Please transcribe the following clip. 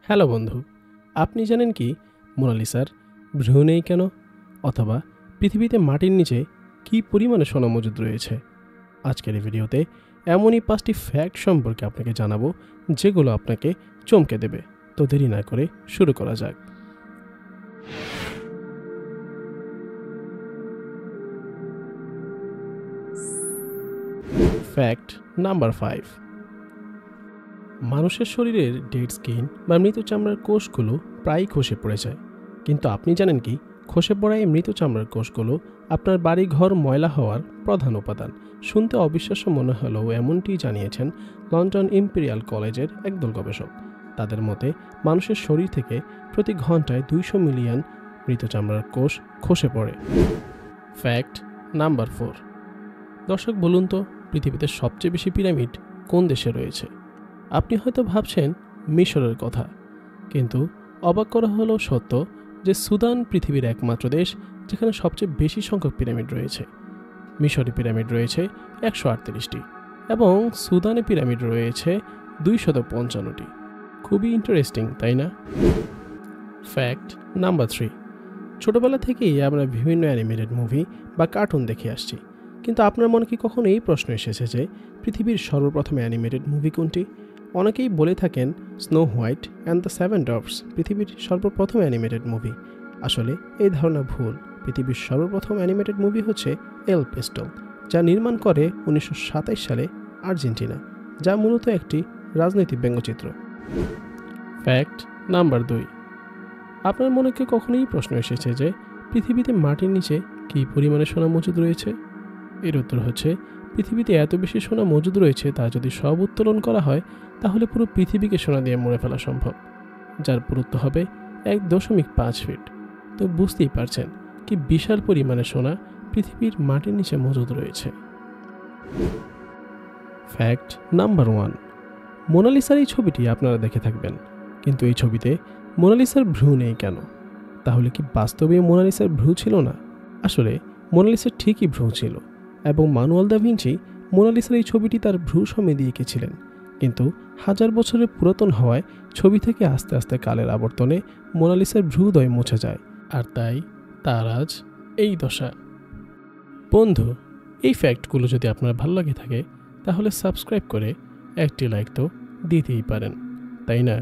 Hello বন্ধু, আপনি জানেন কি মোনালিসার ভ্রু নেই কেন? অথবা পৃথিবীতে মাটির নিচে কী পরিমাণে সোনা মজুদ রয়েছে? আজকের এই ভিডিওতে এমনই 5টি ফ্যাক্ট সম্পর্কে আপনাকে জানাবো যেগুলো আপনাকে চমকে দেবে। তো দেরি না করে শুরু করা যাক। ফ্যাক্ট নাম্বার 5, মানুষের শরীরের ডেড স্কিন বা মৃত চামড়ার কোষগুলো প্রায়ই খসে পড়ে যায়, কিন্তু আপনি জানেন কি খসে পড়া এই মৃত চামড়ার কোষগুলো আপনার বাড়ি ঘর ময়লা হওয়ার প্রধান উপাদান? শুনতে অবিশ্বাস্য মনে হলেও এমনটি জানিয়েছেন লন্ডন ইম্পেরিয়াল কলেজের একদল গবেষক। তাদের মতে মানুষের শরীর থেকে প্রতি ঘন্টায় 200 মিলিয়ন মৃত চামড়ার কোষ খসে পড়ে। ফ্যাক্ট নাম্বার 4, দর্শক বলুন তো পৃথিবীতে সবচেয়ে বেশি পিরামিড কোন দেশে রয়েছে? আপনি হয়তো ভাবছেন মিশরের কথা, কিন্তু অবাক করা হলো সত্য যে সুদান পৃথিবীর একমাত্র দেশ যেখানে সবচেয়ে বেশি সংখ্যক পিরামিড রয়েছে। মিশরে পিরামিড রয়েছে 138টি এবং সুদানে পিরামিড রয়েছে 255টি। খুবই ইন্টারেস্টিং, তাই না? ফ্যাক্ট নাম্বার 3, ছোটবেলা থেকেই আমরা বিভিন্ন অ্যানিমেটেড মুভি বা কার্টুন দেখে আসছি, কিন্তু আপনার মনে কি কখনো এই প্রশ্ন এসেছে যে পৃথিবীর সর্বপ্রথম অ্যানিমেটেড মুভি কোনটি? অনেকেই বলে থাকেন স্নো হোয়াইট অ্যান্ড দ্য 7 ডর্ফস পৃথিবীর সর্বপ্রথম অ্যানিমেটেড মুভি। আসলে এই ধারণা ভুল। পৃথিবীর সর্বপ্রথম অ্যানিমেটেড মুভি হচ্ছে এল পিস্টল, যা নির্মাণ করে 1927 সালে আর্জেন্টিনা, যা মূলত একটি রাজনৈতিক ব্যঙ্গচিত্র। ফ্যাক্ট নাম্বার 2, আপনার মনে কি কখনোই প্রশ্ন এসেছে যে পৃথিবীতে মাটির নিচে কী পরিমাণে সোনা মজুদ রয়েছে? এর উত্তর হচ্ছে পৃথিবীতে এত বেশি সোনা মজুদ রয়েছে তা যদি সব উত্তোলন করা হয় তাহলে পুরো পৃথিবীকে সোনা দিয়ে মুড়ে ফেলা সম্ভব, যার পুরুত্ব হবে 1.5 ফিট। তো বুঝতেই পারছেন কি বিশাল পরিমাণে সোনা পৃথিবীর মাটির নিচে মজুদ রয়েছে। ফ্যাক্ট নাম্বার 1, মোনালিসার এই ছবিটি আপনারা দেখে থাকবেন, কিন্তু এই ছবিতে মোনালিসার ভ্রু নেই কেন? তাহলে কি বাস্তবে মোনালিসার ভ্রু ছিল না? আসলে মোনালিসার ঠিকই ভ্রু ছিল এবং মানুয়াল দা ভিঞ্চি মোনালিসার এই ছবিটি তার ভ্রু সমেত দিয়ে এঁকেছিলেন, কিন্তু 1000 বছরের পুরাতন হওয়ায় ছবি থেকে আস্তে আস্তে কালের আবর্তনে মোনালিসার ভ্রুদয় মুছে যায়, আর তাই তার আজ এই দশা। বন্ধু, এই ফ্যাক্টগুলো যদি আপনার ভালো লাগে থাকে তাহলে সাবস্ক্রাইব করে একটি লাইক তো দিতেই পারেন, তাই না?